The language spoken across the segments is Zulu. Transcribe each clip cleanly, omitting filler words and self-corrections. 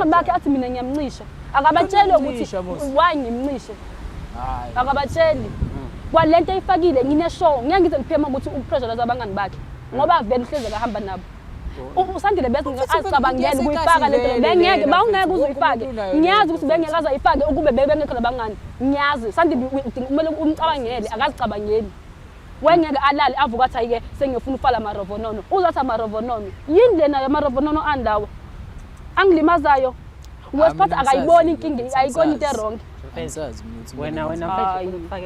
abangani bakhe athi mina ngiyamncisha akabatshela ukuthi why ngimncishe akabatsheli kwalento ayifakile ngine-show ngeke ngize ngiphema ukuthi upressure zabangani bakhe ngoba vele uhleze kahamba nabo usandile bese ngicabangela ukuyifaka lento bengeke bawungeke uzuyifake ngiyazi ukuthi bengeke azayifake ukube bengekho labangani ngiyazi sandile kumele umcabangele akazicabangeli wengeke alale avuka athi ayike sengiyofuna ufala amarovonono uzathi amarovonono yini lena yamarovonono andawo angilimazayo wesiphathi akayiboni inkinga ayikoni into wrong wena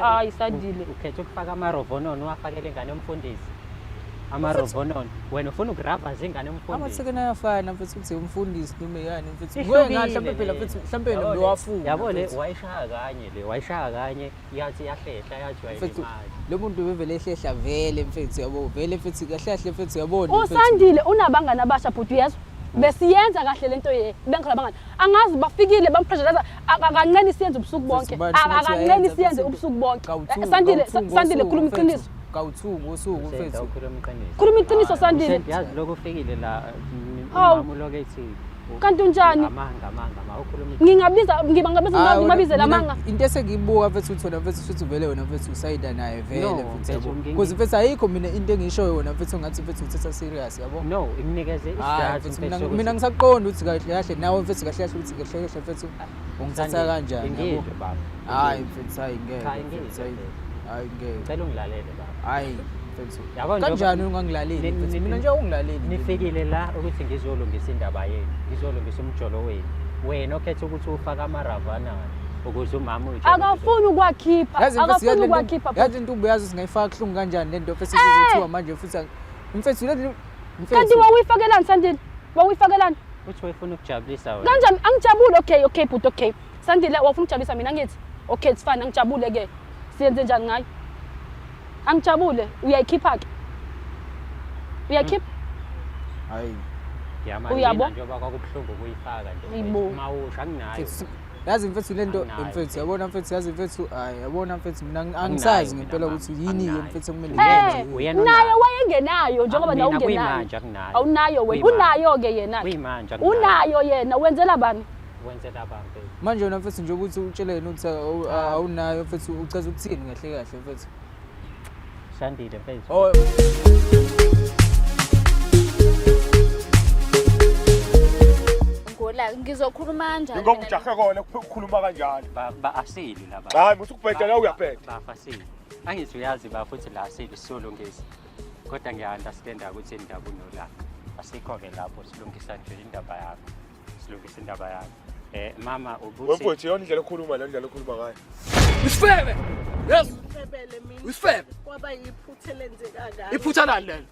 hayi Sandile ukhethe ukufaka amarovonono wafakele ingane yomfundisi amarovonono wena ufuna ugrava zingane yomfundisi amasekena yafana mfethu ukuthi umfundisi noma yani mfethu mhlawumbe phela mfethu mhlawumbe lo wafunga yabo le wayishaya kanye yathi yahlehla yathi wayimali lo muntu bevele ehlehla vele mfethu yabo vele mfethu kahlahle mfethu yabona uSandile unabangani abasha bhuti yezwa besiyenza kahle lento bengikhala bangani angazi bafikile bampressurize akancane siyenze ubusuku bonke akancane siyenze ubusuku bonke Sandile khuluma iqiniso kawuthuka usuku mfethu khuluma iqiniso Sandile yazi lokho ufikile la umama lokethi kanti unjani amanga ukhuluma ngingabiza lamanga into esengiyibuka mfethu uthona mfethu futhi vele wena mfethu usayida naye vele mfethu yabo because mfethu ayikho mina into engishoyo wona mfethu ngathi mfethu uthatha serious yabo no imnikeze isizathu mina ngisaqonda ukuthi kahle nawe mfethu kahle ukuthi kahle mfethu ungithatha kanjani yabo hayi mfethu hayi ngeke ngicela ungilalele baba hayi mfethu kanjani ungangilaleli mina nje ungilaleli nifikile la ukuthi ngizolungisa indaba yenu ngizolungisa umjolo wenu wena okhethe ukuthi ufaka amaravana ukuze umama uthi akafuni ukwakhipha yazi into ubuyazi singayifaka kuhlungu kanjani lento mfethu sizothiwa manje futhi mfethu kanti wawifakelani Sandile wawifakelani uthi wayefuna ukujabulisa wena kanjani angijabule okay but okay Sandile wafuna ukujabulisa mina ngithi okay it's fine angijabule ke siyenze njani ngayo angijabule uyayikhipha ke uyakhipha hayi uyabo njengoba kwakubuhlungu ukuyifaka nje mawusha anginayo yazi mfethu lento mfethu yabona mfethu yazi mfethu hayi yabona mfethu mina angisazi ngempela ukuthi yini ke mfethu kumele ngiyenze naye wayengenayo njengoba nawe ungenayo awunayo wena unayo ke yena unayo yena wenzela bani wenzela abantu manje wena mfethu nje ukuthi utshelene ukuthi awunayo mfethu uchaza ukuthini kahle kahle mfethu Sandile mfethu ngola ngizokhuluma kanjani ngomjahe kona ukukhuluma kanjani ba asili laba hayi musukubheda la uyabheda bafasili angithi uyazi ba futhi la asili sisolungisa kodwa ngiya-understand ukuthi indaba unola asikho ke lapho silungisa nje indaba yakho silungisa indaba yakho mama ubuthi wemfowethu yona indlela okhuluma la ndlela okhuluma ngayo Usifebe yes Usifebe mina Usifebe kwaba yiphuthe lenzeka kahle iphutha nani lelo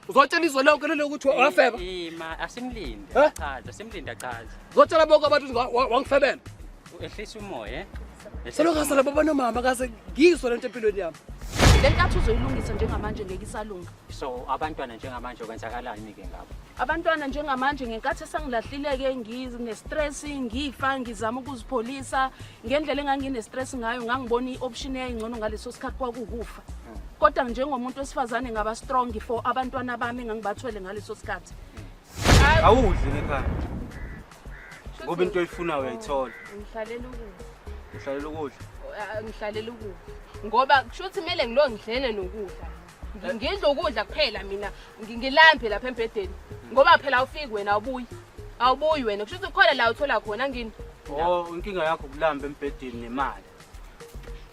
uzotshela izwe lonke lelo ukuthi wafeba ima asimlinde chaza simlinde chaza uzotshela bonke abantu wangifebela ehlisa umoya selokase labo banomama kase ngizwe lento empilweni yami lentathu uzoyilungisa njengamanje ngeke isalunga so abantwana njengamanje kwenzakalani ke ngabo abantwana njengamanje ngenkathi sengilahlileke ngine-stress ngifa ngizama ukuzipholisa ngendlela engangine-stress ngayo ngangibona i-option eyayingcono ngaleso sikhathi kwakukufa kodwa njengomuntu wesifazane ngaba strong for abantwana bami engangibathwele ngaleso sikhathi awudli ekhaya ngoba into oyifuna uyayithola ngihlalela ukudla ngihlalela ukudla ngihlalela ukudla ngoba kusho ukuthi kumele ngilo ngidlele nokudla ngidla ukudla kuphela mina ngilambe lapha embedeni ngoba phela awufiki wena awubuyi wena kusho ukuthi ukhona la uthola khona ngini inkinga yakho kulamba embedeni nemali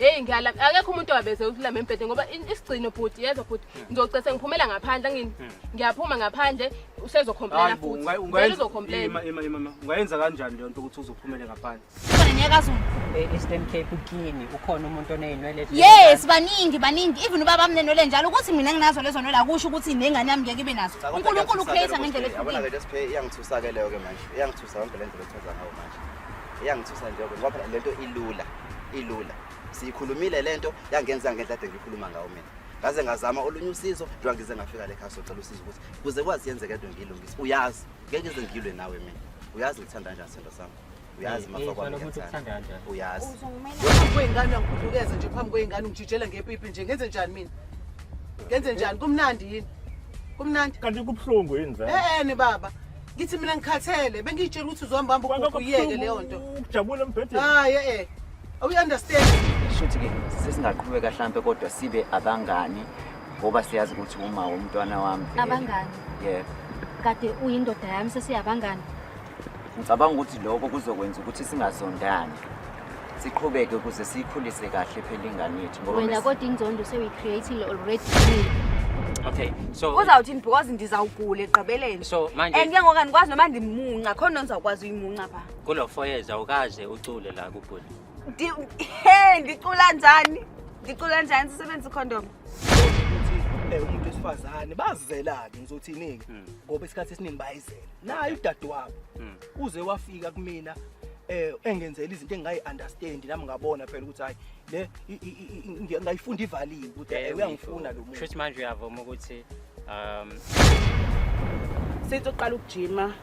ngiyalamba akekho umuntu owabeze ukulamba embedeni ngoba isigcino bhuti yezwa bhuti ngizocethe ngiphumela ngaphandle ngini ngiyaphuma ngaphandle usezocomplaina futhi vele uzocomplaina ungayenza kanjani leyo nto ukuthi uzophumele ngaphandle khona nyakazo Eastern Cape kini ukhona umuntu oneyinwele yes baningi even ubaba amnenwele njalo ukuthi mina nginazo lezo nwele akusho ukuthi nengane yami ngeke ibe nazo uNkulunkulu create ngendlela ehlukile yabona le siphe iyangithusa ke leyo ke manje iyangithusa yonke lento lethoza ngayo manje iyangithusa nje ngoba lento ilula siyikhulumile lento yangenza ngendlela ade ngikhuluma ngawo mina ngaze ngazama olunye usizo njengoba ngize ngafika le khaya socela usizo ukuthi kuze kwazi yenzeke into ngilungisa uyazi ngeke ngize ngilwe nawe mina uyazi ngithanda kanjani sento sami uyazi mafa kwami ngithanda uyazi phambi kwengane uyangikhulukeza nje phambi kwengane ungijijela ngepipi nje ngenze njani mina ngenze njani kumnandi yini kumnandi kanti kubhlungu yini ni baba Ngithi mina ngikhathele bengitshela ukuthi uzohamba ukuyeke leyo nto. Ujabule embhedeni. Hayi awu understand. Shothi ke sesingaqhubeka mhlambe kodwa sibe abangani ngoba siyazi ukuthi uma umntwana wami Abangani. Yebo. Kade uyindoda yami sesiyabangani. Ngicabanga ukuthi lokho kuzokwenza ukuthi singasondani. Siqhubeke ukuze sikhulise kahle phela ingane yethu ngoba Wena kodwa inzondo sewuyicreateile already. Okay, so Uzawuthini because ndizawugula egqibeleni. So manje And ke ngoku andikwazi noma ndimunca khona ndizawukwazi uyimunca pha. kulo 4 years awukaze ucule la kuBhuli. Ndicula njani? Ndicula njani sisebenzisa icondom? Umuntu wesifazane bazela ke ngizothini ke ngoba isikhathi esiningi bayizela. Nayo udade wabo. Uze wafika kumina engenzela izinto engayi understand nami ngabona phela ukuthi hayi le ngiyifunda ivaliwe ukuthi uyangifuna lo muntu. Shothi manje uyavuma ukuthi Sizoqala ukujima.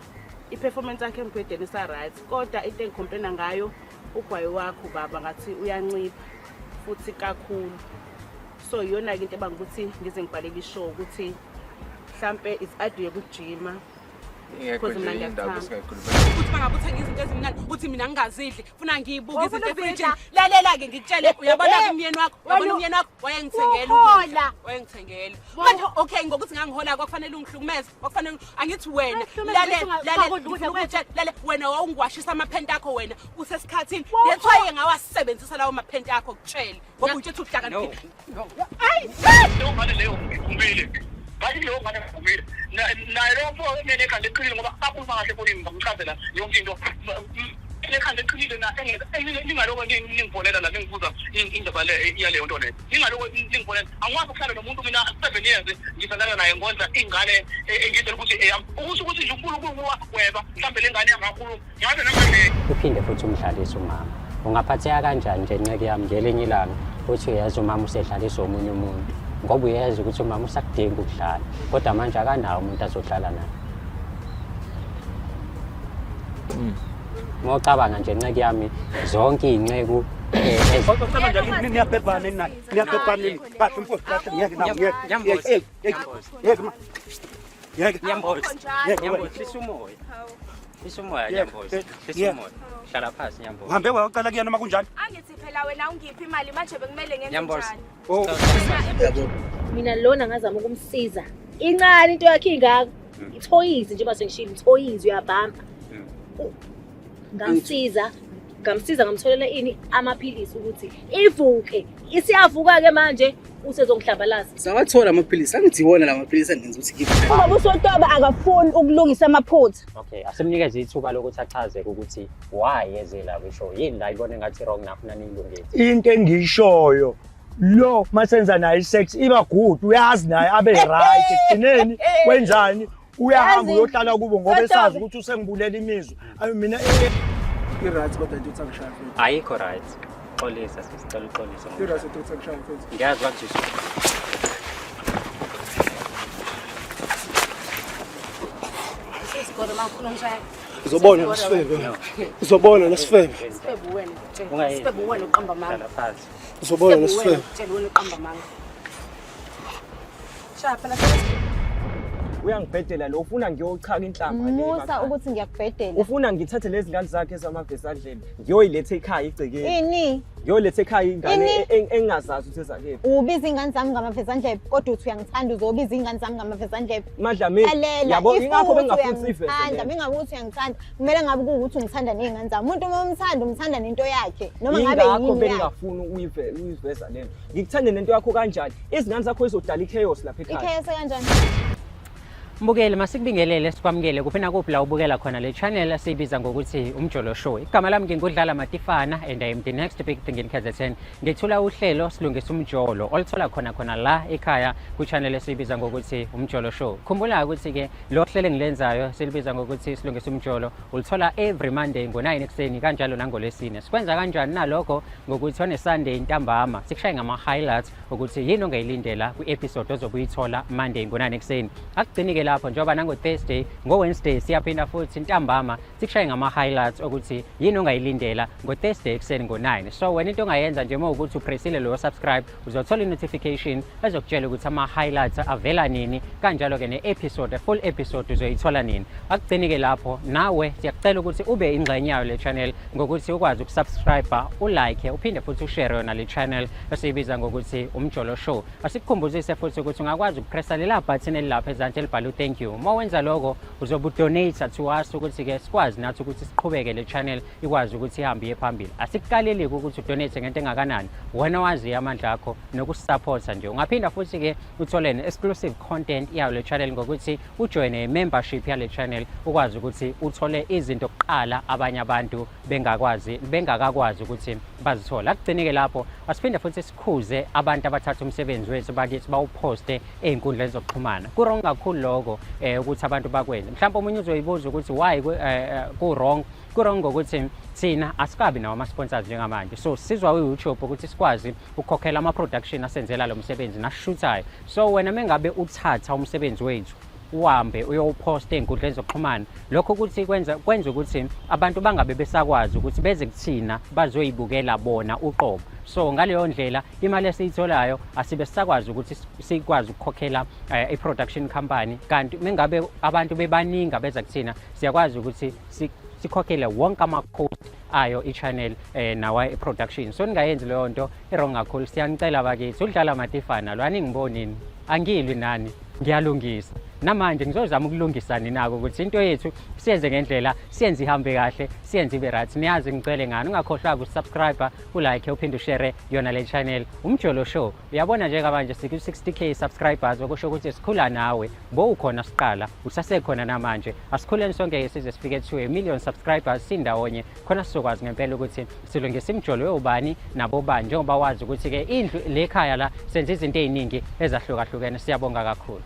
I-performance yakhe embhedeni isa right. Kodwa into engicomplaina ngayo ugwayi wakho baba ngathi uyancipha futhi kakhulu. So iyona into ebanga ukuthi ngize ngibhaleke ishow ukuthi mhlambe is idea yokujima. Because mina ngiyathanda. Uthi bangabuthenga izinto ezimnandi uthi mina ngingazidli funa ngiyibuke izinto efrijini lalela ke ngikutshele uyabona umyeni wakho uyabona umyeni wakho wayengithengela ukudla wayengithengela manje okay ngokuthi ngangihola kwakufanele ungihlukumeze kwakufanele angithi wena lalela wena wawungwashisa amaphenti akho wena usesikhathini lethiwaye ngawasebenzisa lawo maphenti akho kutshela ngoba uthi uhlakaniphile ayi ngane leyo ngikumbile bathi leyo ngane ngikumbile naye lo mina ekhanda eqinile ngoba akhuluma kahle kunini ngichazela yonke into ekhanda eqinile na ningaloko ningibonela la ngibuza indaba le yaleyo nto le ningaloko ningibonela angikwazi ukuhlala nomuntu mina 7 years ngisandana naye ngonza ingane engitshela ukuthi ukusho ukuthi nje uNkulunkulu weba mhlambe lengane yangakhulu ngabe namanje uphinde futhi umdlalise umama. Ungaphatheka kanjani nje nceke yami ngelinye ilanga uthi uyazi umama usedlalisa omunye umuntu ngoba uyazi ukuthi umama usakudinga ukudlala kodwa manje akanawo umuntu azodlala naye. Ngocabanga nje nceke yami zonke inceku Kodwa nje niyabhebhana nina niyabhebhana nini kahle mfowethu kahle ngeke Nyambozi isumoya isumoya Nyambozi isumoya hlala phansi Nyambozi uhambe waqala kuyena noma kunjani Angithi phela wena ungiphi imali manje bekumele ngenze Nyambozi njani? Mina lona ngazama ukumsiza. Incane into yakhe ingaka. Ithoyizi nje base ngishilo ithoyizi uyabhamba. Ngamsiza ngamtholela ini amaphilisi ukuthi ivuke. Isiyavuka ke manje usezongihlambalaza. Sawathola amaphilisi angithi wona la maphilisi angenza ukuthi ngiphi. Ngoba usotoba akafuni ukulungisa amaphutha. Okay, asimnikeze ithuba lokuthi achaze ukuthi why yezela kwisho yini la ibone ngathi wrong nafuna niyilungise. into engishoyo lo masenza naye sex iba good uyazi naye abe right ekugcineni wenzani uyahamba uyohlala kubo ngoba esazi ukuthi usengibulela imizwa mina I-right kodwa nje uthangishaya futhi. Ayikho right. Xolisa sisicela uxolisa. I-right ukuthi uthangishaya futhi. Ngiyazi wakujisa. Sisikole mawufuna ngishaya. Uzobona nosifebe. Uzobona nosifebe. Sifebe wena. Ungayizwa. Sifebe wena uqamba manga. Hlala phansi. Uzobona nosifebe. Tshela wena uqamba manga. Shaya phela uyangibhedela lo ufuna ngiyochaka inhlamba Musa ukuthi ngiyakubhedela. ufuna ngithathe lezi ngane zakhe ezamavesandleni ngiyoyilethe ekhaya igcekeni Ini? ngiyolethe ekhaya ingane engingazazi ukuthi ezakhe Ubiza ingane zami ngamavesandlebe kodwa uthi uyangithanda uzobiza ingane zami ngamavesandlebe. Madlame yabo ingakho bengafuni ivese. Bengakuthi uyangithanda. Kumele ngabe ukuthi ngithanda nezingane zami. Umuntu uma umthanda nento yakhe noma ngabe yini. Ingakho bengafuni uyiveza lento. Ngikuthande nento yakho kanjani? Izingane zakho izodala ichaos lapha ekhaya. Ichaos kanjani? Mbukele masikubingelele sikwamukele kuphina kuphi la ubukela khona le channel siyibiza ngokuthi Umjolo Show. Igama lami ngingudlala Matifana and I am the next big thing in KZN. Ngethula uhlelo silungisa umjolo oluthola khona la ekhaya ku channel esiyibiza ngokuthi Umjolo Show. Khumbula ukuthi ke lo hlelo engilenzayo silibiza ngokuthi silungisa umjolo uluthola every Monday ngo9 ekseni kanjalo nangoLesine. Sikwenza kanjani nalokho ngokuthi on Sunday ntambama sikushaye ngama highlights ukuthi yini ongayilindela ku episode ozobuyithola Monday ngo9 ekseni. Akugcinike lapho njengoba nango-Thursday ngo-Wednesday siyaphinda futhi ntambama sikushaye ngama-highlights ukuthi yini ongayilindela ngo-Thursday ekuseni ngo-9. So wena into ongayenza nje uma ukuthi upressile lo subscribe uzothola i-notification ezokutshela ukuthi ama-highlights avela nini, kanjalo-ke ne-episode full episode uzoyithola nini. Akugcini-ke lapho nawe siyakucela ukuthi ube ingxenye yayo le channel ngokuthi ukwazi ukusubscribe, ulike, uphinde futhi ushare yona le channel esiyibiza ngokuthi Umjolo Show. Asikukhumbuzise futhi ukuthi ungakwazi ukupressa lela button elilapha ezantsi elibhalwe thank you. Uma wenza lokho uzobe udonate to us ukuthi-ke sikwazi nathi ukuthi siqhubeke le channel ikwazi ukuthi ihambe iye phambili. Asikukaleli-ke ukuthi udonate ngento engakanani, wena wazi amandla akho nokusupporta nje. Ungaphinda futhi-ke uthole ne-exclusive content yayo le channel ngokuthi ujoyine i-membership yale channel ukwazi ukuthi uthole izinto kuqala abanye abantu bengakakwazi ukuthi bazithola. Akugcine-ke lapho asiphinde futhi sikhuze abantu abathatha umsebenzi wethu bakithi bawuposte ey'nkundleni zokuxhumana. Ku-wrong kakhulu lokho ukuthi abantu bakwenze. Mhlawumbe omunye uzoyibuza ukuthi why ku-wrong. Ku-wrong ngokuthi thina asikabi nawo ama-sponsors njengamanje, so sizwa u-YouTube ukuthi sikwazi ukukhokhela ama-production asenzela lo msebenzi nasishuthayo. So wena mengabe uthatha umsebenzi wethu uhambe uyowuposta ey'nkundleni zokuxhumana, lokho ukuthi kwenza ukuthi abantu bangabe besakwazi ukuthi beze kuthina bazoyibukela bona uqobo. So ngaleyo ndlela imali esiyitholayo asibe sisakwazi ukuthi sikwazi ukukhokhela i-production company, kanti mengabe abantu bebaningi abeza kuthina siyakwazi ukuthi sikhokhele wonke ama-cost ayo i-channel nawa i-production. So ningayenzi leyo nto i-wrong kakhulu. Siyanicela bakithi udlala matifana lo aningibonini, angilwi nani, ngiyalungisa namanje ngizozama ukulungisa ninako ukuthi into yethu siyenze ngendlela, siyenze ihambe kahle, siyenze ibe right. Niyazi ngicela ngani ungakhohlwa ukusubscribe, ulike, uphinde ushare yona le channel Umjolo Show. Uyabona njengamanje siku-60k subscribers, okusho ukuthi sikhula nawe bowukhona siqala usasekhona namanje. Asikhuleni sonke size sifike to 1 million subscribers sindawonye khona sizokwazi ngempela ukuthi silungise imjolo yobani nabo bani, njengoba wazi ukuthi-ke indlu le khaya la senze izinto ey'ningi ezahlukahlukene. Siyabonga kakhulu.